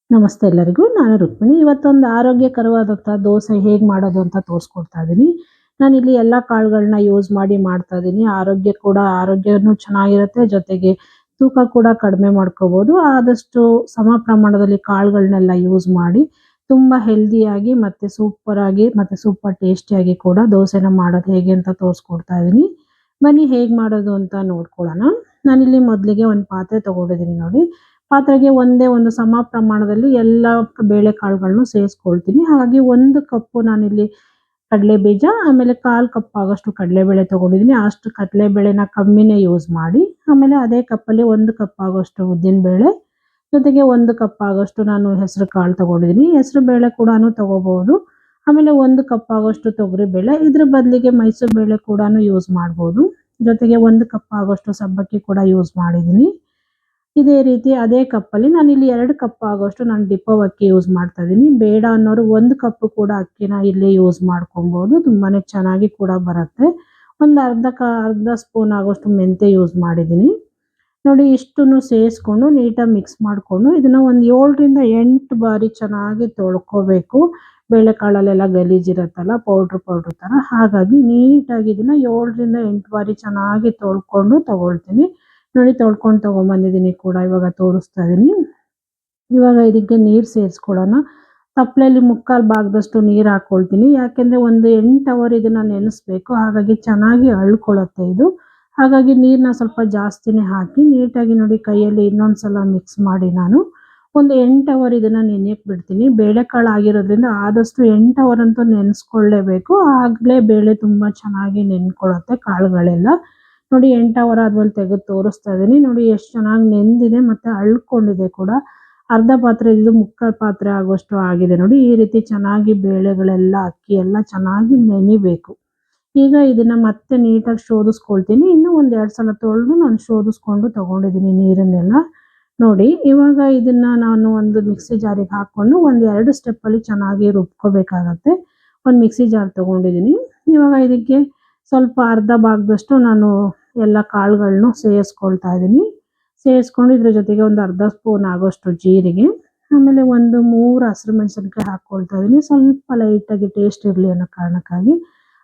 ನಮಸ್ತೆ ಎಲ್ಲರಿಗೂ. ನಾನು ರುಕ್ಮಿಣಿ. ಇವತ್ತೊಂದು ಆರೋಗ್ಯಕರವಾದಂಥ ದೋಸೆ ಹೇಗೆ ಮಾಡೋದು ಅಂತ ತೋರಿಸ್ಕೊಡ್ತಾ ಇದ್ದೀನಿ. ನಾನಿಲ್ಲಿ ಎಲ್ಲ ಕಾಳುಗಳನ್ನ ಯೂಸ್ ಮಾಡಿ ಮಾಡ್ತಾ ಇದ್ದೀನಿ. ಆರೋಗ್ಯನೂ ಚೆನ್ನಾಗಿರುತ್ತೆ. ಜೊತೆಗೆ ತೂಕ ಕೂಡ ಕಡಿಮೆ ಮಾಡ್ಕೋಬೋದು. ಆದಷ್ಟು ಸಮ ಪ್ರಮಾಣದಲ್ಲಿ ಕಾಳುಗಳನ್ನೆಲ್ಲ ಯೂಸ್ ಮಾಡಿ ತುಂಬ ಹೆಲ್ದಿಯಾಗಿ ಮತ್ತು ಸೂಪರಾಗಿ ಮತ್ತು ಸೂಪರ್ ಟೇಸ್ಟಿಯಾಗಿ ಕೂಡ ದೋಸೆನ ಮಾಡೋದು ಹೇಗೆ ಅಂತ ತೋರಿಸ್ಕೊಡ್ತಾ ಇದ್ದೀನಿ. ಬನ್ನಿ ಹೇಗೆ ಮಾಡೋದು ಅಂತ ನೋಡ್ಕೊಳ್ಳೋಣ. ನಾನಿಲ್ಲಿ ಮೊದಲಿಗೆ ಒಂದು ಪಾತ್ರೆ ತೊಗೊಂಡಿದ್ದೀನಿ ನೋಡಿ. ಪಾತ್ರೆಗೆ ಒಂದೇ ಒಂದು ಸಮ ಪ್ರಮಾಣದಲ್ಲಿ ಎಲ್ಲ ಬೇಳೆಕಾಳುಗಳನ್ನು ಸೇರಿಸ್ಕೊಳ್ತೀನಿ. ಹಾಗಾಗಿ 1 ಕಪ್ಪು ನಾನಿಲ್ಲಿ ಕಡಲೆಬೀಜ, ಆಮೇಲೆ 1/4 ಕಪ್ ಆಗೋಷ್ಟು ಕಡಲೆಬೇಳೆ ತೊಗೊಂಡಿದ್ದೀನಿ. ಅಷ್ಟು ಕಡಲೆಬೇಳೆನ ಕಮ್ಮಿನೇ ಯೂಸ್ ಮಾಡಿ. ಆಮೇಲೆ ಅದೇ ಕಪ್ಪಲ್ಲಿ 1 ಕಪ್ ಆಗೋಷ್ಟು ಉದ್ದಿನಬೇಳೆ, ಜೊತೆಗೆ 1 ಕಪ್ ಆಗೋಷ್ಟು ನಾನು ಹೆಸರು ಕಾಳು ತೊಗೊಂಡಿದ್ದೀನಿ. ಹೆಸರು ಬೇಳೆ ಕೂಡ ತೊಗೋಬೋದು. ಆಮೇಲೆ 1 ಕಪ್ ಆಗೋಷ್ಟು ತೊಗರಿಬೇಳೆ, ಇದ್ರ ಬದಲಿಗೆ ಮೈಸೂರು ಬೇಳೆ ಕೂಡ ಯೂಸ್ ಮಾಡ್ಬೋದು. ಜೊತೆಗೆ 1 ಕಪ್ ಆಗೋಷ್ಟು ಸಬ್ಬಕ್ಕಿ ಕೂಡ ಯೂಸ್ ಮಾಡಿದ್ದೀನಿ. ಇದೇ ರೀತಿ ಅದೇ ಕಪ್ಪಲ್ಲಿ ನಾನಿಲ್ಲಿ 2 ಕಪ್ ಆಗೋಷ್ಟು ನಾನು ಡಿಪೋ ಅಕ್ಕಿ ಯೂಸ್ ಮಾಡ್ತಾ ಇದ್ದೀನಿ. ಬೇಡ ಅನ್ನೋರು 1 ಕಪ್ ಕೂಡ ಅಕ್ಕಿನ ಇಲ್ಲಿ ಯೂಸ್ ಮಾಡ್ಕೊಬೋದು. ತುಂಬಾನೇ ಚೆನ್ನಾಗಿ ಕೂಡ ಬರುತ್ತೆ. ಒಂದು ಅರ್ಧ ಸ್ಪೂನ್ ಆಗೋಷ್ಟು ಮೆಂತ್ಯ ಯೂಸ್ ಮಾಡಿದ್ದೀನಿ. ನೋಡಿ ಇಷ್ಟನ್ನು ಸೇರಿಸ್ಕೊಂಡು ನೀಟಾಗಿ ಮಿಕ್ಸ್ ಮಾಡಿಕೊಂಡು ಇದನ್ನ ಒಂದು 7ರಿಂದ 8 ಬಾರಿ ಚೆನ್ನಾಗಿ ತೊಳ್ಕೊಬೇಕು. ಬೇಳೆಕಾಳಲ್ಲೆಲ್ಲ ಗಲೀಜಿರುತ್ತಲ್ಲ, ಪೌಡ್ರ್ ಥರ. ಹಾಗಾಗಿ ನೀಟಾಗಿ ಇದನ್ನ 7ರಿಂದ 8 ಬಾರಿ ಚೆನ್ನಾಗಿ ತೊಳ್ಕೊಂಡು ತಗೊಳ್ತೀನಿ. ನೋಡಿ ತೊಳ್ಕೊಂಡು ತೊಗೊಂಬಂದಿದ್ದೀನಿ ಕೂಡ, ಇವಾಗ ತೋರಿಸ್ತಾ ಇದ್ದೀನಿ. ಇವಾಗ ಇದಕ್ಕೆ ನೀರು ಸೇರಿಸ್ಕೊಳ್ಳೋಣ. ತಪ್ಪಲೆಯಲ್ಲಿ 3/4 ಭಾಗದಷ್ಟು ನೀರು ಹಾಕ್ಕೊಳ್ತೀನಿ. ಯಾಕೆಂದರೆ ಒಂದು 8 ಅವರ್ ಇದನ್ನು ನೆನೆಸ್ಬೇಕು. ಹಾಗಾಗಿ ಚೆನ್ನಾಗಿ ಅಳ್ಕೊಳ್ಳುತ್ತೆ ಇದು. ಹಾಗಾಗಿ ನೀರನ್ನ ಸ್ವಲ್ಪ ಜಾಸ್ತಿನೇ ಹಾಕಿ ನೀಟಾಗಿ ನೋಡಿ ಕೈಯಲ್ಲಿ ಇನ್ನೊಂದು ಸಲ ಮಿಕ್ಸ್ ಮಾಡಿ ನಾನು ಒಂದು 8 ಅವರ್ ಇದನ್ನು ನೆನೆಯಕ್ಕೆ ಬಿಡ್ತೀನಿ. ಬೇಳೆಕಾಳು ಆಗಿರೋದ್ರಿಂದ ಆದಷ್ಟು 8 ಅವರ್ ಅಂತೂ ನೆನೆಸ್ಕೊಳ್ಳೇಬೇಕು. ಆಗಲೇ ಬೇಳೆ ತುಂಬ ಚೆನ್ನಾಗಿ ನೆನ್ಕೊಳ್ಳುತ್ತೆ ಕಾಳುಗಳೆಲ್ಲ. ನೋಡಿ 8 ಅವರ್ ಆದ್ಮೇಲೆ ತೆಗೆದು ತೋರಿಸ್ತಾ ಇದ್ದೀನಿ. ನೋಡಿ ಎಷ್ಟು ಚೆನ್ನಾಗಿ ನೆಂದಿದೆ ಮತ್ತು ಅಳ್ಕೊಂಡಿದೆ ಕೂಡ. ಅರ್ಧ ಪಾತ್ರೆ ಇದು 3/4 ಪಾತ್ರೆ ಆಗೋಷ್ಟು ಆಗಿದೆ ನೋಡಿ. ಈ ರೀತಿ ಚೆನ್ನಾಗಿ ಬೇಳೆಗಳೆಲ್ಲ ಅಕ್ಕಿ ಎಲ್ಲ ಚೆನ್ನಾಗಿ ನೆನಿಬೇಕು. ಈಗ ಇದನ್ನ ಮತ್ತೆ ನೀಟಾಗಿ ಶೋಧಿಸ್ಕೊಳ್ತೀನಿ. ಇನ್ನೂ ಒಂದು 2 ಸಲ ತೊಳೆದು ನಾನು ಶೋಧಿಸ್ಕೊಂಡು ತಗೊಂಡಿದ್ದೀನಿ ನೀರನ್ನೆಲ್ಲ. ನೋಡಿ ಇವಾಗ ಇದನ್ನ ನಾನು ಒಂದು ಮಿಕ್ಸಿ ಜಾರಿಗೆ ಹಾಕ್ಕೊಂಡು ಒಂದು 2 ಸ್ಟೆಪ್ಪಲ್ಲಿ ಚೆನ್ನಾಗಿ ರುಬ್ಕೋಬೇಕಾಗತ್ತೆ. ಒಂದು ಮಿಕ್ಸಿ ಜಾರ್ ತೊಗೊಂಡಿದ್ದೀನಿ. ಇವಾಗ ಇದಕ್ಕೆ ಸ್ವಲ್ಪ ಅರ್ಧ ಭಾಗದಷ್ಟು ನಾನು ಎಲ್ಲ ಕಾಳುಗಳನ್ನು ಸೇರಿಸ್ಕೊಳ್ತಾ ಇದ್ದೀನಿ. ಸೇರಿಸ್ಕೊಂಡು ಇದ್ರ ಜೊತೆಗೆ ಒಂದು ಅರ್ಧ ಸ್ಪೂನ್ ಆಗೋಷ್ಟು ಜೀರಿಗೆ, ಆಮೇಲೆ ಒಂದು 3 ಹಸಿರು ಮೆಣಸಿನ್ಕಾಯಿ ಹಾಕ್ಕೊಳ್ತಾ ಇದ್ದೀನಿ. ಸ್ವಲ್ಪ ಲೈಟಾಗಿ ಟೇಸ್ಟ್ ಇರಲಿ ಅನ್ನೋ ಕಾರಣಕ್ಕಾಗಿ.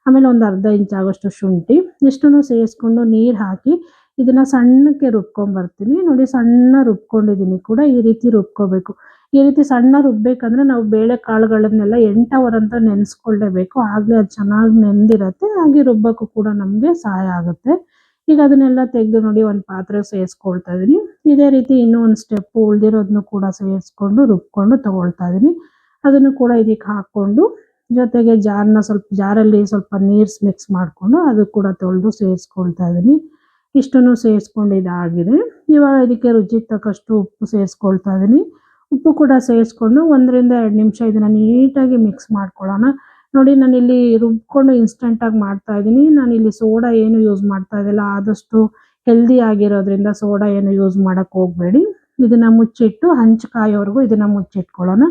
ಆಮೇಲೆ ಒಂದು ಅರ್ಧ ಇಂಚ್ ಆಗೋಷ್ಟು ಶುಂಠಿ, ಇಷ್ಟನ್ನು ಸೇರಿಸ್ಕೊಂಡು ನೀರು ಹಾಕಿ ಇದನ್ನ ಸಣ್ಣಕ್ಕೆ ರುಬ್ಕೊಂಬರ್ತೀನಿ. ನೋಡಿ ಸಣ್ಣ ರುಬ್ಕೊಂಡಿದ್ದೀನಿ ಕೂಡ. ಈ ರೀತಿ ರುಬ್ಕೋಬೇಕು. ಈ ರೀತಿ ಸಣ್ಣ ರುಬ್ಬೇಕಂದ್ರೆ ನಾವು ಬೇಳೆ ಕಾಳುಗಳನ್ನೆಲ್ಲ 8 ಅವರ್ ಅಂತ ನೆನೆಸ್ಕೊಳ್ಳೇಬೇಕು. ಆಗಲೇ ಅದು ಚೆನ್ನಾಗಿ ನೆಂದಿರತ್ತೆ. ಹಾಗೆ ರುಬ್ಬಕ್ಕೂ ಕೂಡ ನಮಗೆ ಸಹಾಯ ಆಗುತ್ತೆ. ಈಗ ಅದನ್ನೆಲ್ಲ ತೆಗೆದು ನೋಡಿ ಒಂದು ಪಾತ್ರೆ ಸೇರಿಸ್ಕೊಳ್ತಾ ಇದ್ದೀನಿ. ಇದೇ ರೀತಿ ಇನ್ನೂ ಒಂದು ಸ್ಟೆಪ್ಪು ಉಳಿದಿರೋದನ್ನು ಕೂಡ ಸೇರಿಸ್ಕೊಂಡು ರುಬ್ಕೊಂಡು ತಗೊಳ್ತಾ ಇದ್ದೀನಿ. ಅದನ್ನು ಕೂಡ ಇದಕ್ಕೆ ಹಾಕ್ಕೊಂಡು ಜೊತೆಗೆ ಜಾರಲ್ಲಿ ಸ್ವಲ್ಪ ನೀರು ಮಿಕ್ಸ್ ಮಾಡಿಕೊಂಡು ಅದು ಕೂಡ ತೊಳೆದು ಸೇರಿಸ್ಕೊಳ್ತಾ ಇದ್ದೀನಿ. ಇಷ್ಟನ್ನು ಸೇರಿಸ್ಕೊಂಡು ಇದಾಗಿದೆ. ಇವಾಗ ಇದಕ್ಕೆ ರುಚಿಗೆ ತಕ್ಕಷ್ಟು ಉಪ್ಪು ಸೇರಿಸ್ಕೊಳ್ತಾ ಇದ್ದೀನಿ. ಉಪ್ಪು ಕೂಡ ಸೇರಿಸ್ಕೊಂಡು 1ರಿಂದ 2 ನಿಮಿಷ ಇದನ್ನು ನೀಟಾಗಿ ಮಿಕ್ಸ್ ಮಾಡ್ಕೊಳ್ಳೋಣ. ನೋಡಿ ನಾನಿಲ್ಲಿ ರುಬ್ಕೊಂಡು ಇನ್ಸ್ಟೆಂಟಾಗಿ ಮಾಡ್ತಾ ಇದ್ದೀನಿ. ನಾನಿಲ್ಲಿ ಸೋಡಾ ಏನು ಯೂಸ್ ಮಾಡ್ತಾ ಇದ್ದಿಲ್ಲ. ಆದಷ್ಟು ಹೆಲ್ದಿ ಆಗಿರೋದ್ರಿಂದ ಸೋಡಾ ಏನು ಯೂಸ್ ಮಾಡೋಕ್ಕೆ ಹೋಗಬೇಡಿ. ಇದನ್ನು ಮುಚ್ಚಿಟ್ಟು ಹಂಚು ಕಾಯೋವರೆಗೂ ಇದನ್ನು ಮುಚ್ಚಿಟ್ಕೊಳ್ಳೋಣ.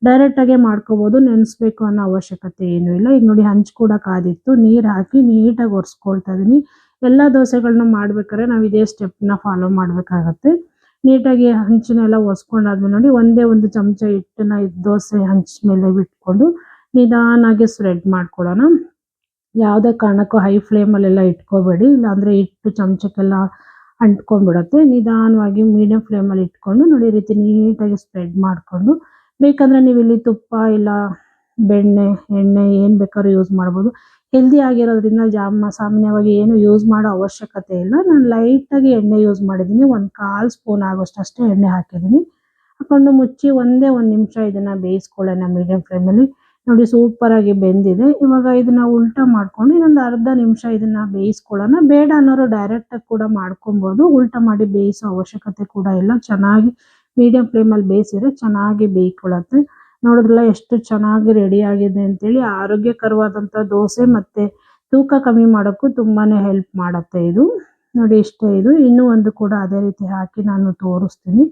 ಡೈರೆಕ್ಟಾಗೆ ಮಾಡ್ಕೋಬೋದು. ನೆನೆಸ್ಬೇಕು ಅನ್ನೋ ಅವಶ್ಯಕತೆ ಏನೂ ಇಲ್ಲ. ಈಗ ನೋಡಿ ಹಂಚು ಕೂಡ ಕಾದಿತ್ತು. ನೀರು ಹಾಕಿ ನೀಟಾಗಿ ಒರೆಸ್ಕೊಳ್ತಾ ಇದ್ದೀನಿ. ಎಲ್ಲ ದೋಸೆಗಳನ್ನ ಮಾಡ್ಬೇಕಾದ್ರೆ ನಾವು ಇದೇ ಸ್ಟೆಪ್ನ ಫಾಲೋ ಮಾಡಬೇಕಾಗತ್ತೆ. ನೀಟಾಗಿ ಹಂಚನ್ನೆಲ್ಲ ಒರೆಸ್ಕೊಂಡಾದ್ಮೇಲೆ ನೋಡಿ ಒಂದೇ ಒಂದು ಚಮಚ ಹಿಟ್ಟನ್ನ ದೋಸೆ ಹಂಚ್ ಮೇಲೆ ಬಿಟ್ಕೊಂಡು ನಿಧಾನಾಗಿ ಸ್ಪ್ರೆಡ್ ಮಾಡ್ಕೊಳ್ಳೋಣ. ಯಾವುದೇ ಕಾರಣಕ್ಕೂ ಹೈ ಫ್ಲೇಮಲ್ಲೆಲ್ಲ ಇಟ್ಕೋಬೇಡಿ. ಇಲ್ಲಾಂದರೆ ಹಿಟ್ಟು ಚಮಚಕ್ಕೆಲ್ಲ ಅಂಟ್ಕೊಂಡ್ಬಿಡುತ್ತೆ. ನಿಧಾನವಾಗಿ ಮೀಡಿಯಮ್ ಫ್ಲೇಮಲ್ಲಿ ಇಟ್ಕೊಂಡು ನೋಡಿ ಈ ರೀತಿ ನೀಟಾಗಿ ಸ್ಪ್ರೆಡ್ ಮಾಡಿಕೊಂಡು, ಬೇಕಂದರೆ ನೀವಿಲ್ಲಿ ತುಪ್ಪ ಇಲ್ಲ ಬೆಣ್ಣೆ, ಎಣ್ಣೆ ಏನು ಬೇಕಾದ್ರೂ ಯೂಸ್ ಮಾಡ್ಬೋದು. ಹೆಲ್ದಿ ಆಗಿರೋದ್ರಿಂದ ಸಾಮಾನ್ಯವಾಗಿ ಏನು ಯೂಸ್ ಮಾಡೋ ಅವಶ್ಯಕತೆ ಇಲ್ಲ. ನಾನು ಲೈಟಾಗಿ ಎಣ್ಣೆ ಯೂಸ್ ಮಾಡಿದ್ದೀನಿ. ಒಂದು 1/4 ಸ್ಪೂನ್ ಆಗೋಷ್ಟು ಅಷ್ಟೇ ಎಣ್ಣೆ ಹಾಕಿದ್ದೀನಿ. ಹಾಕ್ಕೊಂಡು ಮುಚ್ಚಿ ಒಂದೇ 1 ನಿಮಿಷ ಇದನ್ನು ಬೇಯಿಸ್ಕೊಳ್ಳೋಣ ಮೀಡಿಯಮ್ ಫ್ಲೇಮಲ್ಲಿ. ನೋಡಿ ಸೂಪರಾಗಿ ಬೆಂದಿದೆ. ಇವಾಗ ಇದನ್ನು ಉಲ್ಟಾ ಮಾಡಿಕೊಂಡು ಇನ್ನೊಂದು ಅರ್ಧ ನಿಮಿಷ ಇದನ್ನು ಬೇಯಿಸ್ಕೊಳ್ಳೋಣ. ಬೇಡ ಅನ್ನೋರು ಡೈರೆಕ್ಟಾಗಿ ಕೂಡ ಮಾಡ್ಕೊಬೋದು. ಉಲ್ಟಾ ಮಾಡಿ ಬೇಯಿಸೋ ಅವಶ್ಯಕತೆ ಕೂಡ ಇಲ್ಲ. ಚೆನ್ನಾಗಿ ಮೀಡಿಯಮ್ ಫ್ಲೇಮಲ್ಲಿ ಬೇಯಿಸಿದ್ರೆ ಚೆನ್ನಾಗಿ ಬೇಯ್ಕೊಳ್ಳುತ್ತೆ. ನೋಡಿದ್ರಲ್ಲ ಎಷ್ಟು ಚೆನ್ನಾಗಿ ರೆಡಿಯಾಗಿದೆ ಅಂತೇಳಿ. ಆರೋಗ್ಯಕರವಾದಂಥ ದೋಸೆ ಮತ್ತು ತೂಕ ಕಮ್ಮಿ ಮಾಡೋಕ್ಕೂ ತುಂಬಾ ಹೆಲ್ಪ್ ಮಾಡುತ್ತೆ ಇದು. ನೋಡಿ ಇಷ್ಟೇ ಇದು. ಇನ್ನೂ ಒಂದು ಕೂಡ ಅದೇ ರೀತಿ ಹಾಕಿ ನಾನು ತೋರಿಸ್ತೀನಿ.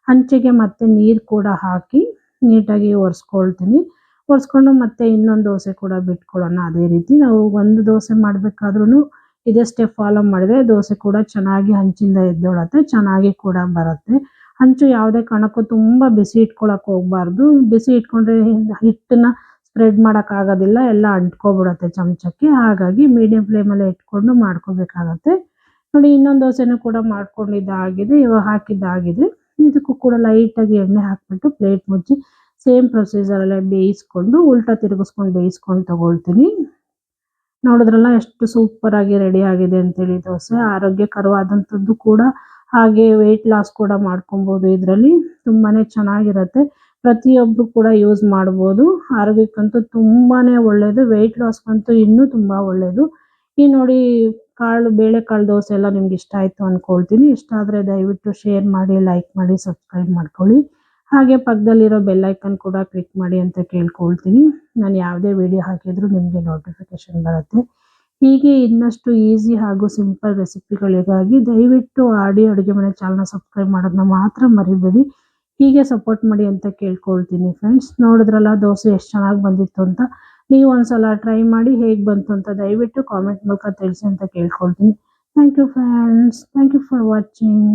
ಹಂಚಿಗೆ ಮತ್ತೆ ನೀರು ಕೂಡ ಹಾಕಿ ನೀಟಾಗಿ ಒರೆಸ್ಕೊಳ್ತೀನಿ. ಒರೆಸ್ಕೊಂಡು ಮತ್ತೆ ಇನ್ನೊಂದು ದೋಸೆ ಕೂಡ ಬಿಟ್ಕೊಳ್ಳೋಣ. ಅದೇ ರೀತಿ ನಾವು ಒಂದು ದೋಸೆ ಮಾಡಬೇಕಾದ್ರೂ ಇದೇ ಸ್ಟೆಪ್ ಫಾಲೋ ಮಾಡಿದ್ರೆ ದೋಸೆ ಕೂಡ ಚೆನ್ನಾಗಿ ಹಂಚಿಂದ ಎದ್ದೊಳುತ್ತೆ, ಚೆನ್ನಾಗಿ ಕೂಡ ಬರುತ್ತೆ. ಹಂಚು ಯಾವುದೇ ಕಾರಣಕ್ಕೂ ತುಂಬ ಬಿಸಿ ಇಟ್ಕೊಳಕ್ಕೆ ಹೋಗಬಾರ್ದು. ಬಿಸಿ ಇಟ್ಕೊಂಡ್ರೆ ಹಿಟ್ಟನ್ನ ಸ್ಪ್ರೆಡ್ ಮಾಡೋಕ್ಕಾಗೋದಿಲ್ಲ, ಎಲ್ಲ ಅಂಟ್ಕೊಬಿಡುತ್ತೆ ಚಮಚಕ್ಕೆ. ಹಾಗಾಗಿ ಮೀಡಿಯಂ ಫ್ಲೇಮಲ್ಲೇ ಇಟ್ಕೊಂಡು ಮಾಡ್ಕೋಬೇಕಾಗತ್ತೆ. ನೋಡಿ ಇನ್ನೊಂದು ದೋಸೆನೂ ಕೂಡ ಮಾಡ್ಕೊಂಡಿದ್ದಾಗಿದೆ, ಇವಾಗ ಹಾಕಿದ್ದಾಗಿದೆ. ಇದಕ್ಕೂ ಕೂಡ ಲೈಟಾಗಿ ಎಣ್ಣೆ ಹಾಕ್ಬಿಟ್ಟು ಪ್ಲೇಟ್ ಮುಚ್ಚಿ ಸೇಮ್ ಪ್ರೊಸೀಜರಲ್ಲೇ ಬೇಯಿಸ್ಕೊಂಡು ಉಲ್ಟಾ ತಿರುಗಿಸ್ಕೊಂಡು ಬೇಯಿಸ್ಕೊಂಡು ತಗೊಳ್ತೀನಿ. ನೋಡಿದ್ರಲ್ಲ ಎಷ್ಟು ಸೂಪರಾಗಿ ರೆಡಿ ಆಗಿದೆ ಅಂತೇಳಿ ದೋಸೆ. ಆರೋಗ್ಯಕರವಾದಂಥದ್ದು ಕೂಡ, ಹಾಗೆ ವೆಯ್ಟ್ ಲಾಸ್ ಕೂಡ ಮಾಡ್ಕೊಬೋದು ಇದರಲ್ಲಿ. ತುಂಬಾ ಚೆನ್ನಾಗಿರುತ್ತೆ. ಪ್ರತಿಯೊಬ್ಬರು ಕೂಡ ಯೂಸ್ ಮಾಡ್ಬೋದು. ಆರೋಗ್ಯಕ್ಕಂತೂ ತುಂಬಾ ಒಳ್ಳೆಯದು. ವೆಯ್ಟ್ ಲಾಸ್ಗಂತೂ ಇನ್ನೂ ತುಂಬ ಒಳ್ಳೆಯದು. ಈ ನೋಡಿ ಬೇಳೆಕಾಳು ದೋಸೆ ಎಲ್ಲ ನಿಮ್ಗೆ ಇಷ್ಟ ಆಯಿತು ಅಂದ್ಕೊಳ್ತೀನಿ. ಇಷ್ಟ ಆದರೆ ದಯವಿಟ್ಟು ಶೇರ್ ಮಾಡಿ, ಲೈಕ್ ಮಾಡಿ, ಸಬ್ಸ್ಕ್ರೈಬ್ ಮಾಡ್ಕೊಳ್ಳಿ. ಹಾಗೆ ಪಕ್ಕದಲ್ಲಿರೋ ಬೆಲ್ ಐಕನ್ ಕೂಡ ಕ್ಲಿಕ್ ಮಾಡಿ ಅಂತ ಕೇಳ್ಕೊಳ್ತೀನಿ. ನಾನು ಯಾವುದೇ ವಿಡಿಯೋ ಹಾಕಿದರೂ ನಿಮಗೆ ನೋಟಿಫಿಕೇಶನ್ ಬರುತ್ತೆ. ಹೀಗೆ ಇನ್ನಷ್ಟು ಈಸಿ ಹಾಗೂ ಸಿಂಪಲ್ ರೆಸಿಪಿಗಳಿಗಾಗಿ ದಯವಿಟ್ಟು ಆಡಿ ಅಡುಗೆ ಮನೆ ಚಾನಲ್ನ ಸಬ್ಸ್ಕ್ರೈಬ್ ಮಾಡೋದನ್ನ ಮಾತ್ರ ಮರಿಬೇಡಿ. ಹೀಗೆ ಸಪೋರ್ಟ್ ಮಾಡಿ ಅಂತ ಕೇಳ್ಕೊಳ್ತೀನಿ ಫ್ರೆಂಡ್ಸ್. ನೋಡಿದ್ರಲ್ಲ ದೋಸೆ ಎಷ್ಟು ಚೆನ್ನಾಗಿ ಬಂದಿತ್ತು ಅಂತ. ನೀವು ಒಂದ್ಸಲ ಟ್ರೈ ಮಾಡಿ ಹೇಗೆ ಬಂತು ಅಂತ ದಯವಿಟ್ಟು ಕಾಮೆಂಟ್ ಮೂಲಕ ತಿಳಿಸಿ ಅಂತ ಕೇಳ್ಕೊಳ್ತೀನಿ. Thank you friends. Thank you for watching.